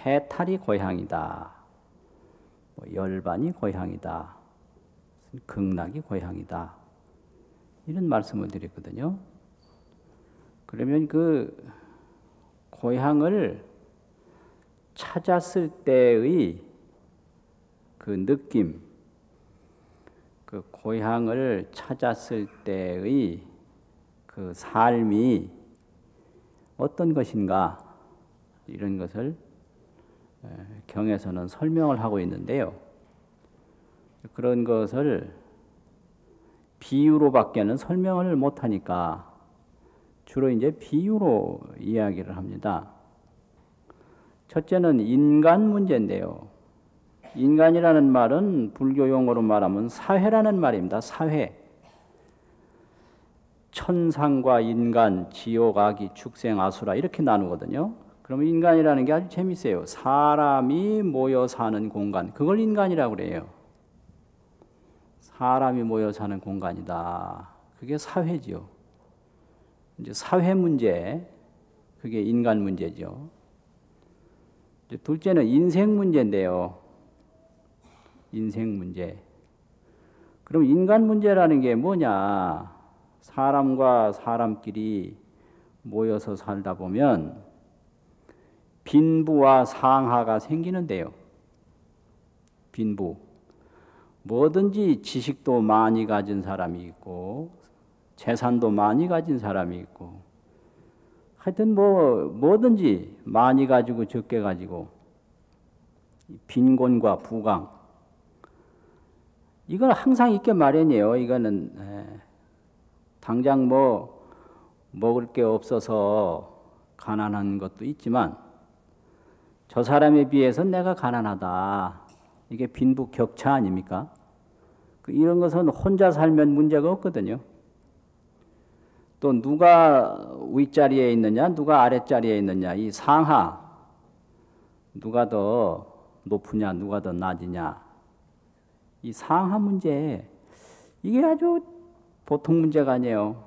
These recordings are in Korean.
해탈이 고향이다. 뭐 열반이 고향이다. 극락이 고향이다. 이런 말씀을 드렸거든요. 그러면 그 고향을 찾았을 때의 그 느낌, 그 고향을 찾았을 때의 그 삶이 어떤 것인가, 이런 것을 경에서는 설명을 하고 있는데요. 그런 것을 비유로밖에는 설명을 못하니까 주로 이제 비유로 이야기를 합니다. 첫째는 인간 문제인데요. 인간이라는 말은 불교 용어로 말하면 사회라는 말입니다. 사회. 천상과 인간, 지옥, 악이, 축생, 아수라 이렇게 나누거든요. 그러면 인간이라는 게 아주 재밌어요. 사람이 모여 사는 공간, 그걸 인간이라고 그래요. 사람이 모여 사는 공간이다. 그게 사회죠. 이제 사회 문제, 그게 인간 문제죠. 이제 둘째는 인생 문제인데요. 인생 문제. 그럼 인간 문제라는 게 뭐냐? 사람과 사람끼리 모여서 살다 보면 빈부와 상하가 생기는데요. 빈부. 뭐든지 지식도 많이 가진 사람이 있고 재산도 많이 가진 사람이 있고 하여튼 뭐든지 많이 가지고 적게 가지고 빈곤과 부강 이건 항상 있게 마련이에요. 이거는 당장 뭐 먹을 게 없어서 가난한 것도 있지만 저 사람에 비해서 내가 가난하다. 이게 빈부격차 아닙니까? 이런 것은 혼자 살면 문제가 없거든요. 또 누가 윗자리에 있느냐, 누가 아랫자리에 있느냐, 이 상하, 누가 더 높으냐, 누가 더 낮으냐, 이 상하 문제, 이게 아주 보통 문제가 아니에요.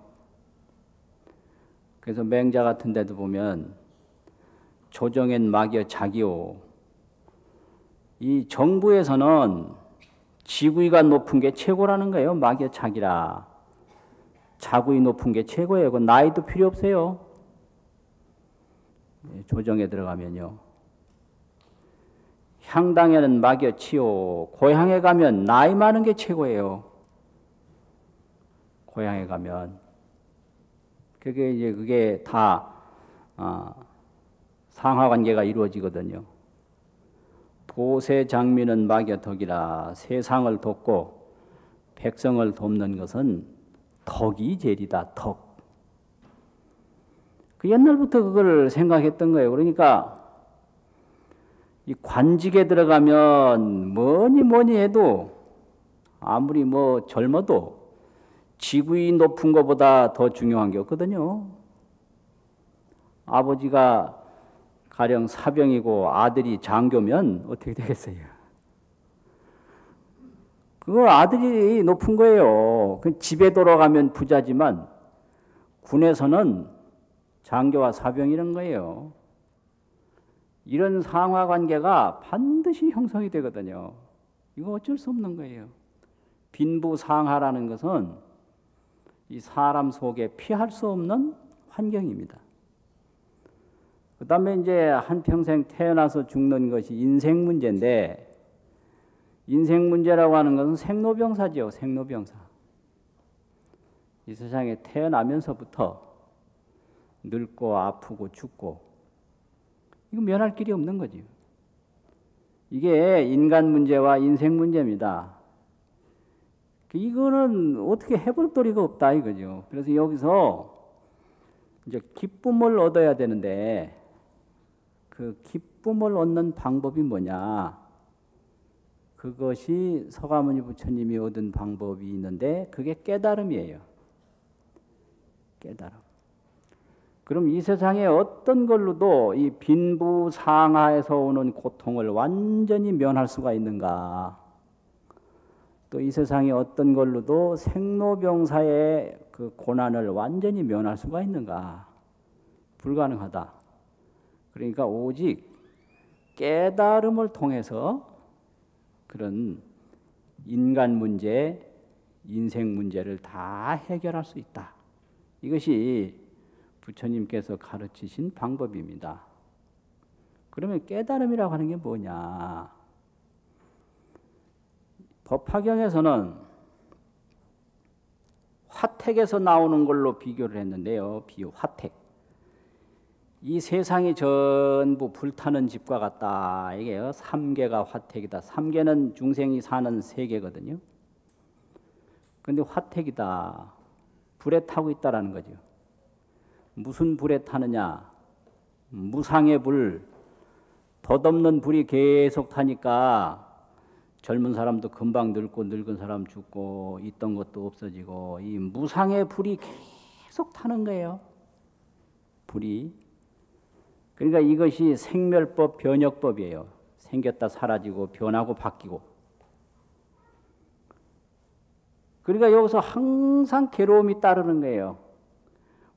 그래서 맹자 같은 데도 보면 조정엔 막여 자기요. 이 정부에서는 지구위가 높은 게 최고라는 거예요. 막여 자기라. 자구위 높은 게 최고예요. 그 나이도 필요 없어요. 조정에 들어가면요. 향당에는 막여 치요. 고향에 가면 나이 많은 게 최고예요. 고향에 가면. 그게 다 상하관계가 이루어지거든요. 도세 장미는 막여 덕이라. 세상을 돕고 백성을 돕는 것은 덕이 제일이다. 덕. 그 옛날부터 그걸 생각했던 거예요. 그러니까 이 관직에 들어가면 뭐니 해도 아무리 젊어도 지구위 높은 것보다 더 중요한 게 없거든요. 아버지가 가령 사병이고 아들이 장교면 어떻게 되겠어요? 그거 아들이 높은 거예요. 집에 돌아가면 부자지만 군에서는 장교와 사병이라는 거예요. 이런 상하관계가 반드시 형성이 되거든요. 이거 어쩔 수 없는 거예요. 빈부상하라는 것은 이 사람 속에 피할 수 없는 환경입니다. 그 다음에 이제 한평생 태어나서 죽는 것이 인생 문제인데, 인생 문제라고 하는 것은 생로병사지요. 생로병사. 이 세상에 태어나면서부터 늙고 아프고 죽고 이거 면할 길이 없는 거죠. 이게 인간 문제와 인생 문제입니다. 이거는 어떻게 해볼 도리가 없다 이거죠. 그래서 여기서 이제 기쁨을 얻어야 되는데 그 기쁨을 얻는 방법이 뭐냐? 그것이 서가모니 부처님이 얻은 방법이 있는데 그게 깨달음이에요. 깨달음. 그럼 이 세상에 어떤 걸로도 이 빈부상하에서 오는 고통을 완전히 면할 수가 있는가? 또 이 세상에 어떤 걸로도 생로병사의 그 고난을 완전히 면할 수가 있는가? 불가능하다. 그러니까 오직 깨달음을 통해서 그런 인간 문제, 인생 문제를 다 해결할 수 있다. 이것이 부처님께서 가르치신 방법입니다. 그러면 깨달음이라고 하는 게 뭐냐? 법화경에서는 화택에서 나오는 걸로 비교를 했는데요. 비유 화택. 이 세상이 전부 불타는 집과 같다. 이게요. 삼계가 화택이다. 삼계는 중생이 사는 세계거든요. 근데 화택이다. 불에 타고 있다라는 거죠. 무슨 불에 타느냐? 무상의 불, 덧없는 불이 계속 타니까 젊은 사람도 금방 늙고 늙은 사람 죽고 있던 것도 없어지고 이 무상의 불이 계속 타는 거예요. 불이. 그러니까 이것이 생멸법, 변혁법이에요. 생겼다 사라지고 변하고 바뀌고. 그러니까 여기서 항상 괴로움이 따르는 거예요.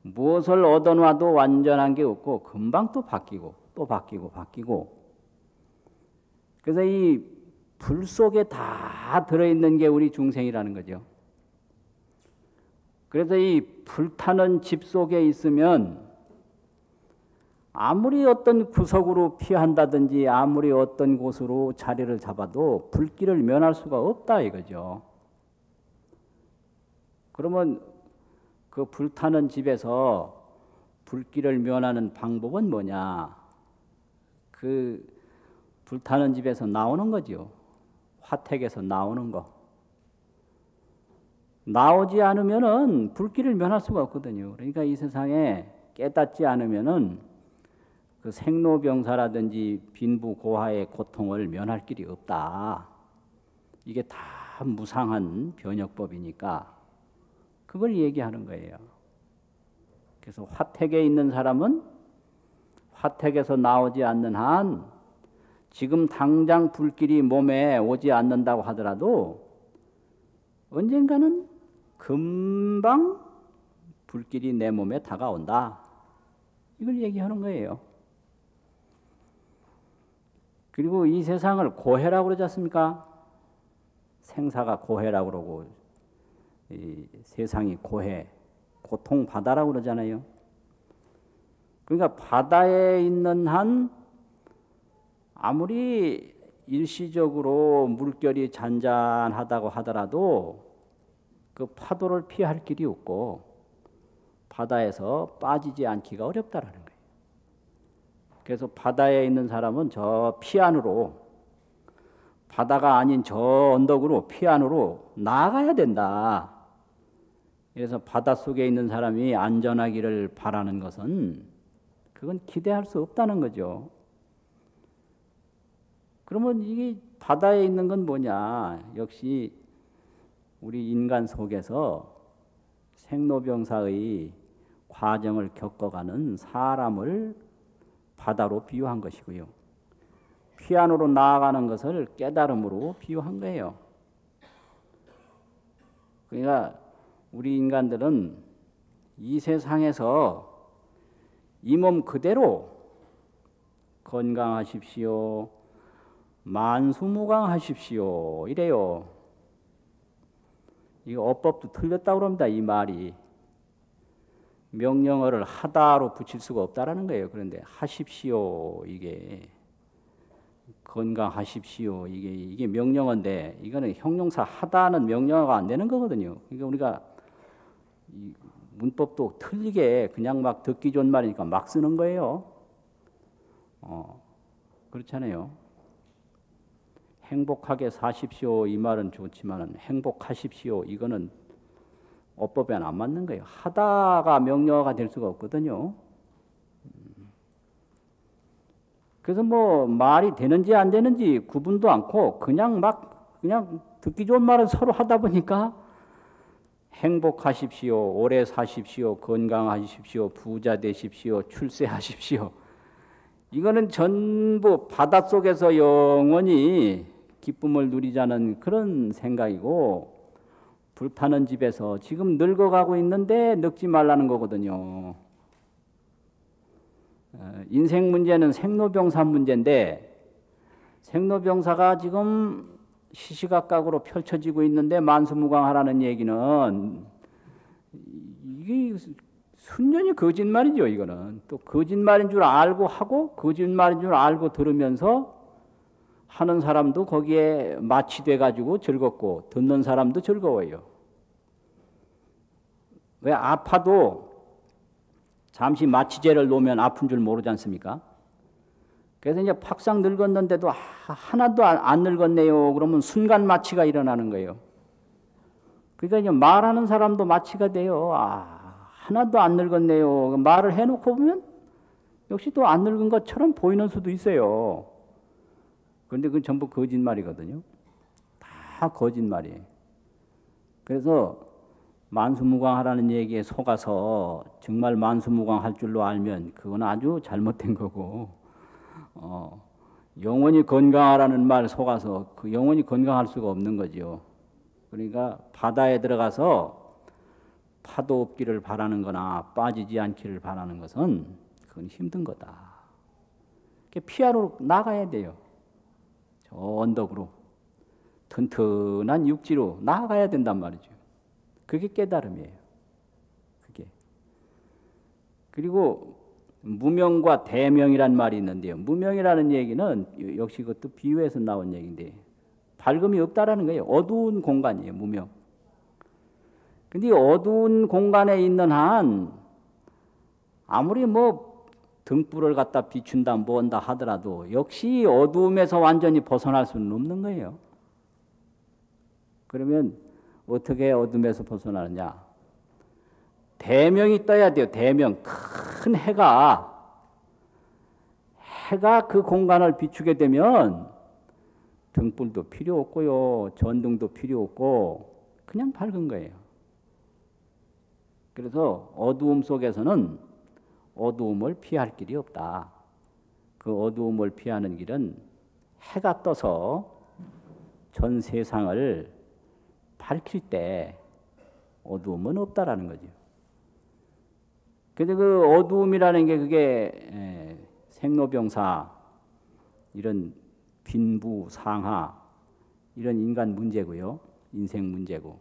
무엇을 얻어놔도 완전한 게 없고 금방 또 바뀌고 또 바뀌고 바뀌고. 그래서 이 불 속에 다 들어있는 게 우리 중생이라는 거죠. 그래서 이 불타는 집 속에 있으면 아무리 어떤 구석으로 피한다든지 아무리 어떤 곳으로 자리를 잡아도 불길을 면할 수가 없다 이거죠. 그러면 그 불타는 집에서 불길을 면하는 방법은 뭐냐? 그 불타는 집에서 나오는 거죠. 화택에서 나오는 거. 나오지 않으면은 불길을 면할 수가 없거든요. 그러니까 이 세상에 깨닫지 않으면은 그 생로병사라든지 빈부고하의 고통을 면할 길이 없다. 이게 다 무상한 변혁법이니까 그걸 얘기하는 거예요. 그래서 화택에 있는 사람은 화택에서 나오지 않는 한 지금 당장 불길이 몸에 오지 않는다고 하더라도 언젠가는 금방 불길이 내 몸에 다가온다. 이걸 얘기하는 거예요. 그리고 이 세상을 고해라고 그러지 않습니까? 생사가 고해라고 그러고 이 세상이 고해, 고통바다라고 그러잖아요. 그러니까 바다에 있는 한 아무리 일시적으로 물결이 잔잔하다고 하더라도 그 파도를 피할 길이 없고 바다에서 빠지지 않기가 어렵다라는 거예요. 그래서 바다에 있는 사람은 저 피안으로 바다가 아닌 저 언덕으로 피안으로 나아가야 된다. 그래서 바닷속에 있는 사람이 안전하기를 바라는 것은 그건 기대할 수 없다는 거죠. 그러면 이게 바다에 있는 건 뭐냐? 역시 우리 인간 속에서 생로병사의 과정을 겪어가는 사람을 바다로 비유한 것이고요. 피안으로 나아가는 것을 깨달음으로 비유한 거예요. 그러니까 우리 인간들은 이 세상에서 이 몸 그대로 건강하십시오. 만수무강하십시오. 이래요. 이 어법도 틀렸다고 그럽니다. 이 말이. 명령어를 하다로 붙일 수가 없다라는 거예요. 그런데 하십시오. 이게 건강하십시오. 이게 명령어인데 이거는 형용사 하다는 명령어가 안 되는 거거든요. 그러니까 우리가 이 문법도 틀리게 그냥 막 듣기 좋은 말이니까 막 쓰는 거예요. 그렇잖아요. 행복하게 사십시오. 이 말은 좋지만 행복하십시오. 이거는 어법에 안 맞는 거예요. 하다가 명령어가 될 수가 없거든요. 그래서 뭐 말이 되는지 안 되는지 구분도 않고 그냥 듣기 좋은 말은 서로 하다 보니까 행복하십시오. 오래 사십시오. 건강하십시오. 부자 되십시오. 출세하십시오. 이거는 전부 바닷속에서 영원히 기쁨을 누리자는 그런 생각이고 불타는 집에서 지금 늙어가고 있는데 늙지 말라는 거거든요. 인생 문제는 생로병사 문제인데 생로병사가 지금 시시각각으로 펼쳐지고 있는데 만수무강하라는 얘기는 이게 순전히 거짓말이죠. 이거는 또 거짓말인 줄 알고 하고 거짓말인 줄 알고 들으면서 하는 사람도 거기에 마취돼 가지고 즐겁고 듣는 사람도 즐거워요. 왜 아파도 잠시 마취제를 놓으면 아픈 줄 모르지 않습니까? 그래서 이제 팍상 늙었는데도 하나도 안 늙었네요. 그러면 순간 마취가 일어나는 거예요. 그러니까 이제 말하는 사람도 마취가 돼요. 하나도 안 늙었네요. 말을 해놓고 보면 역시 또 안 늙은 것처럼 보이는 수도 있어요. 그런데 그건 전부 거짓말이거든요. 다 거짓말이에요. 그래서 만수무강하라는 얘기에 속아서 정말 만수무강할 줄로 알면 그건 아주 잘못된 거고, 영원히 건강하라는 말 속아서 그 영원히 건강할 수가 없는 거죠. 그러니까 바다에 들어가서 파도 없기를 바라는 거나 빠지지 않기를 바라는 것은 그건 힘든 거다. 피하러 나가야 돼요. 저 언덕으로 튼튼한 육지로 나가야 된단 말이죠. 그게 깨달음이에요. 그게. 그리고 무명과 대명이란 말이 있는데요. 무명이라는 얘기는 역시 그것도 비유에서 나온 얘기인데 밝음이 없다라는 거예요. 어두운 공간이에요. 무명. 근데 이 어두운 공간에 있는 한 아무리 뭐 등불을 갖다 비춘다 뭔다 하더라도 역시 어두움에서 완전히 벗어날 수는 없는 거예요. 그러면 어떻게 어둠에서 벗어나느냐? 대명이 떠야 돼요. 대명. 큰 해가 그 공간을 비추게 되면 등불도 필요 없고요. 전등도 필요 없고 그냥 밝은 거예요. 그래서 어두움 속에서는 어두움을 피할 길이 없다. 그 어두움을 피하는 길은 해가 떠서 전 세상을 밝힐 때 어두움은 없다라는 거죠. 근데 그 어두움이라는 게 그게 생로병사 이런 빈부 상하 이런 인간 문제고요. 인생 문제고.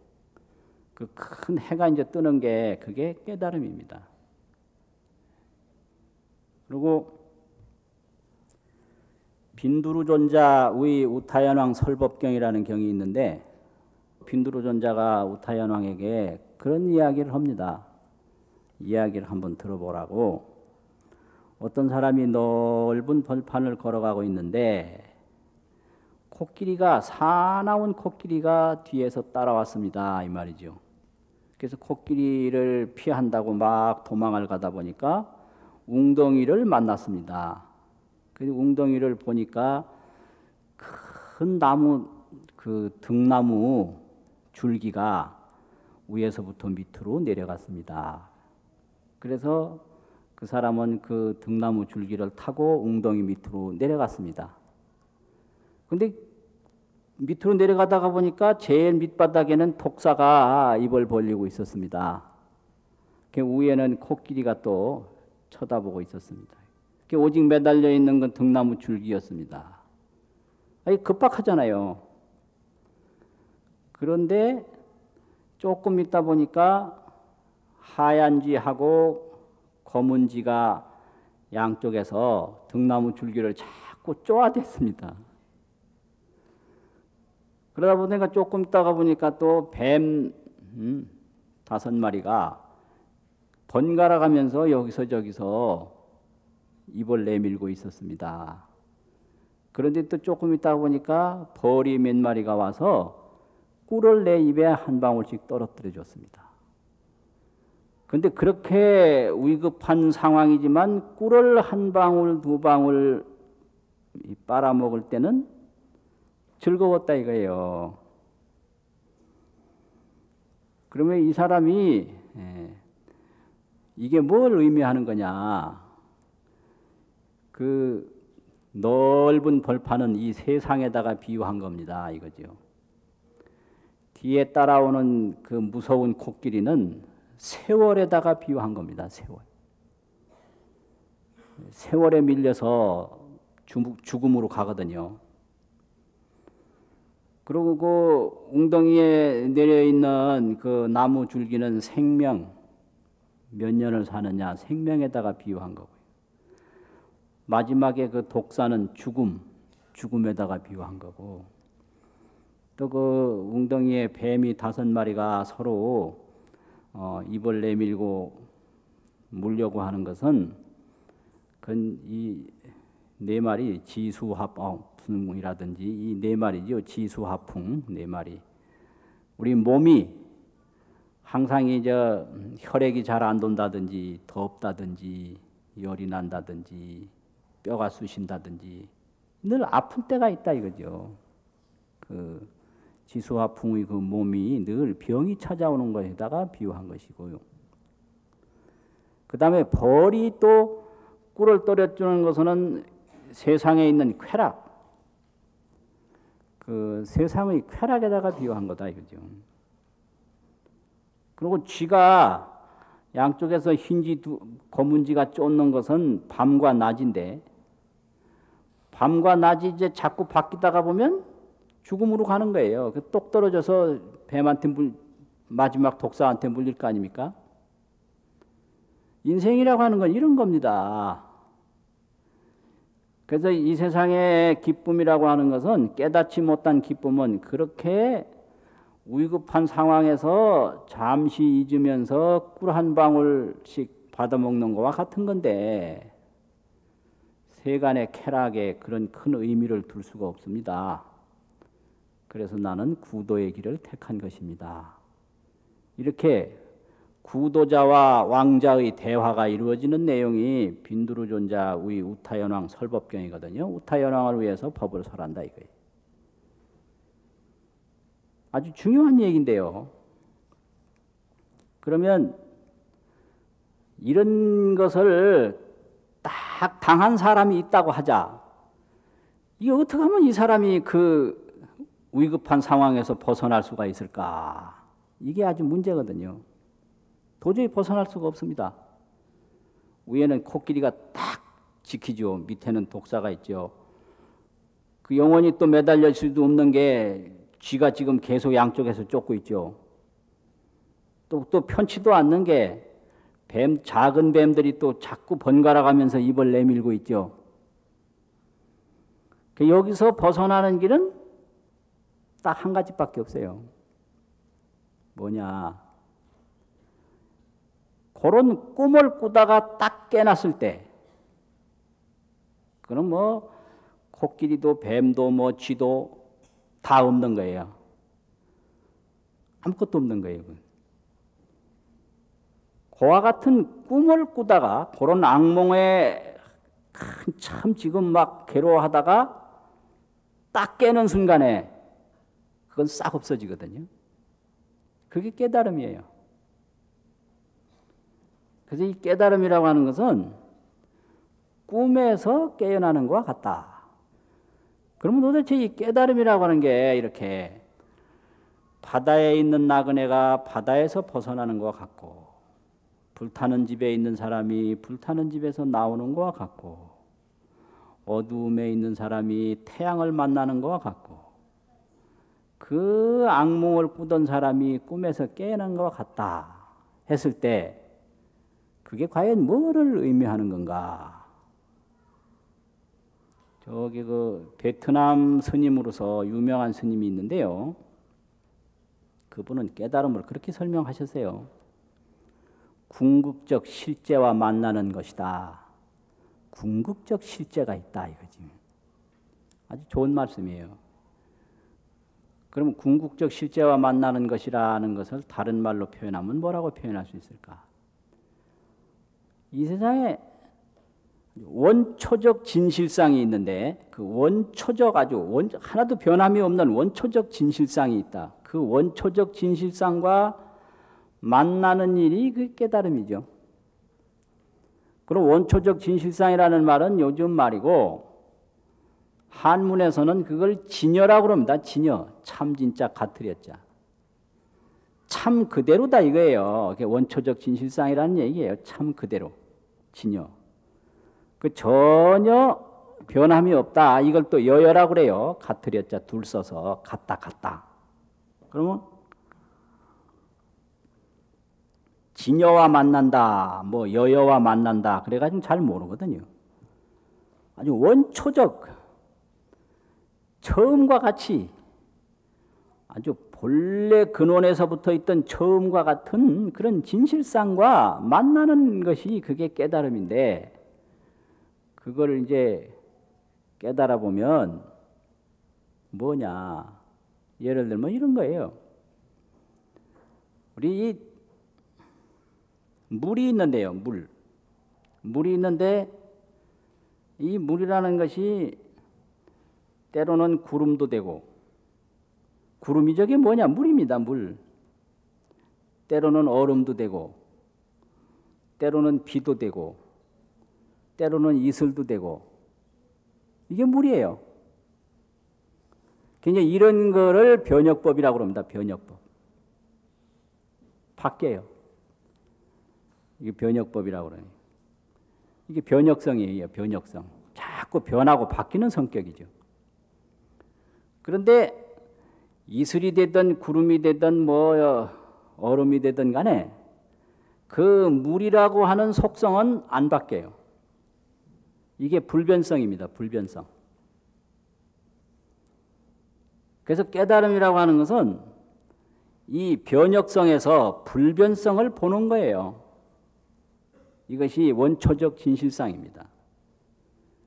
그 큰 해가 이제 뜨는 게 그게 깨달음입니다. 그리고 빈두루존자의 우타연왕 설법경이라는 경이 있는데 빈두루존자가 우타연왕에게 그런 이야기를 합니다. 이야기를 한번 들어보라고. 어떤 사람이 넓은 벌판을 걸어가고 있는데 코끼리가 사나운 코끼리가 뒤에서 따라왔습니다. 이 말이죠. 그래서 코끼리를 피한다고 막 도망을 가다 보니까 웅덩이를 만났습니다. 그래서 웅덩이를 보니까 큰 나무 그 등나무 줄기가 위에서부터 밑으로 내려갔습니다. 그래서 그 사람은 그 등나무 줄기를 타고 웅덩이 밑으로 내려갔습니다. 근데 밑으로 내려가다가 보니까 제일 밑바닥에는 독사가 입을 벌리고 있었습니다. 그 위에는 코끼리가 또 쳐다보고 있었습니다. 오직 매달려 있는 건 등나무 줄기였습니다. 급박하잖아요. 그런데 조금 있다 보니까 하얀 쥐하고 검은 쥐가 양쪽에서 등나무 줄기를 자꾸 쪼아댔습니다. 그러다 보니까 조금 있다가 보니까 또 뱀 5마리가 번갈아 가면서 여기서 저기서 입을 내밀고 있었습니다. 그런데 또 조금 있다가 보니까 벌이 몇 마리가 와서 꿀을 내 입에 한 방울씩 떨어뜨려 줬습니다. 그런데 그렇게 위급한 상황이지만 꿀을 한 방울 두 방울 빨아먹을 때는 즐거웠다 이거예요. 그러면 이 사람이 이게 뭘 의미하는 거냐? 그 넓은 벌판은 이 세상에다가 비유한 겁니다. 이거죠. 뒤에 따라오는 그 무서운 코끼리는 세월에다가 비유한 겁니다. 세월. 세월에 밀려서 죽음으로 가거든요. 그리고 그 웅덩이에 내려 있는 그 나무 줄기는 생명, 몇 년을 사느냐 생명에다가 비유한 거고요. 마지막에 그 독사는 죽음, 죽음에다가 비유한 거고, 또 그 웅덩이에 뱀이 5마리가 서로 입을 내밀고 물려고 하는 것은 그건 이 4마리 지수화풍이라든지 이 4마리죠. 지수화풍 4마리. 우리 몸이 항상 혈액이 잘 안 돈다든지 덥다든지 열이 난다든지 뼈가 쑤신다든지 늘 아픈 때가 있다 이거죠. 그 지수화풍의 그 몸이 늘 병이 찾아오는 것에다가 비유한 것이고요. 그 다음에 벌이 또 꿀을 떨어뜨리는 것은 세상에 있는 쾌락, 그 세상의 쾌락에다가 비유한 거다 이거죠. 그리고 쥐가 양쪽에서 흰쥐 검은쥐가 쫓는 것은 밤과 낮인데, 밤과 낮이 이제 자꾸 바뀌다가 보면 죽음으로 가는 거예요. 똑 떨어져서 뱀한테 마지막 독사한테 물릴 거 아닙니까? 인생이라고 하는 건 이런 겁니다. 그래서 이 세상의 기쁨이라고 하는 것은, 깨닫지 못한 기쁨은 그렇게 위급한 상황에서 잠시 잊으면서 꿀 한 방울씩 받아먹는 것과 같은 건데, 세간의 쾌락에 그런 큰 의미를 둘 수가 없습니다. 그래서 나는 구도의 길을 택한 것입니다. 이렇게 구도자와 왕자의 대화가 이루어지는 내용이 빈두르존자의 우타연왕 설법경이거든요. 우타연왕을 위해서 법을 설한다 이거예요. 아주 중요한 얘기인데요. 그러면 이런 것을 딱 당한 사람이 있다고 하자. 이게 어떻게 하면 이 사람이 그 위급한 상황에서 벗어날 수가 있을까? 이게 아주 문제거든요. 도저히 벗어날 수가 없습니다. 위에는 코끼리가 딱 지키죠. 밑에는 독사가 있죠. 그 영원히 또 매달릴 수도 없는 게 쥐가 지금 계속 양쪽에서 쫓고 있죠. 또 편치도 않는 게 작은 뱀들이 또 자꾸 번갈아 가면서 입을 내밀고 있죠. 여기서 벗어나는 길은 딱 한 가지밖에 없어요. 뭐냐? 그런 꿈을 꾸다가 딱 깨났을 때, 그럼 뭐 코끼리도 뱀도 뭐 쥐도 다 없는 거예요. 아무것도 없는 거예요. 그와 같은 꿈을 꾸다가 그런 악몽에 참 지금 막 괴로워하다가 딱 깨는 순간에 그건 싹 없어지거든요. 그게 깨달음이에요. 그래서 이 깨달음이라고 하는 것은 꿈에서 깨어나는 것과 같다. 그러면 도대체 이 깨달음이라고 하는 게 이렇게 바다에 있는 나그네가 바다에서 벗어나는 것과 같고, 불타는 집에 있는 사람이 불타는 집에서 나오는 것과 같고, 어두움에 있는 사람이 태양을 만나는 것과 같고, 그 악몽을 꾸던 사람이 꿈에서 깨어난 것과 같다 했을 때, 그게 과연 뭐를 의미하는 건가? 저기 그 베트남 스님으로서 유명한 스님이 있는데요. 그분은 깨달음을 그렇게 설명하셨어요. 궁극적 실제와 만나는 것이다. 궁극적 실제가 있다 이거지. 아주 좋은 말씀이에요. 그럼 궁극적 실제와 만나는 것이라는 것을 다른 말로 표현하면 뭐라고 표현할 수 있을까? 이 세상에 원초적 진실상이 있는데, 그 원초적 하나도 변함이 없는 원초적 진실상이 있다. 그 원초적 진실상과 만나는 일이 그 깨달음이죠. 그럼 원초적 진실상이라는 말은 요즘 말이고, 한문에서는 그걸 진여라고 합니다. 진여, 참 진짜 가트렸자. 참 그대로다 이거예요. 원초적 진실상이라는 얘기예요. 참 그대로, 진여. 그 전혀 변함이 없다. 이걸 또 여여라고 그래요. 같으렸자 둘 써서 같다. 그러면 진여와 만난다, 뭐 여여와 만난다. 그래가지고 잘 모르거든요. 아주 원초적 처음과 같이 아주 본래 근원에서부터 있던 처음과 같은 그런 진실상과 만나는 것이 그게 깨달음인데, 그걸 이제 깨달아 보면 뭐냐? 예를 들면 이런 거예요. 우리 이 물이 있는데요, 물이 있는데 이 물이라는 것이 때로는 구름도 되고, 구름이 저게 뭐냐? 물입니다, 물. 때로는 얼음도 되고, 때로는 비도 되고, 때로는 이슬도 되고, 이게 물이에요. 굉장히 이런 거를 변혁법이라고 합니다. 변혁법. 바뀌어요. 이게 변혁법이라고 그러네요. 이게 변혁성이에요. 변혁성. 자꾸 변하고 바뀌는 성격이죠. 그런데 이슬이 되든 구름이 되든 뭐 얼음이 되든 간에 그 물이라고 하는 속성은 안 바뀌어요. 이게 불변성입니다. 불변성. 그래서 깨달음이라고 하는 것은 이 변혁성에서 불변성을 보는 거예요. 이것이 원초적 진실상입니다.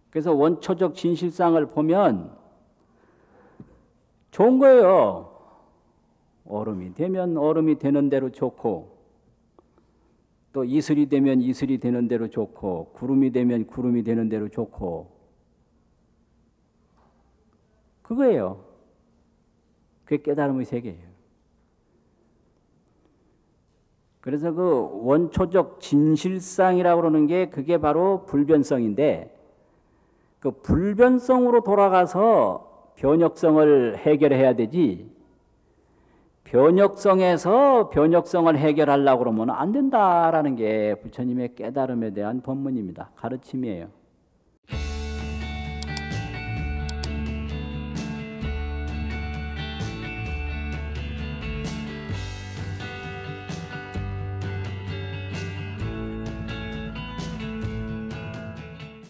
그래서 원초적 진실상을 보면 좋은 거예요. 얼음이 되면 얼음이 되는 대로 좋고, 또 이슬이 되면 이슬이 되는 대로 좋고, 구름이 되면 구름이 되는 대로 좋고, 그거예요. 그게 깨달음의 세계예요. 그래서 그 원초적 진실상이라고 그러는 게 그게 바로 불변성인데, 그 불변성으로 돌아가서 변혁성을 해결해야 되지, 변혁성에서 변혁성을 해결하려고 그러면 안 된다라는 게 부처님의 깨달음에 대한 법문입니다. 가르침이에요.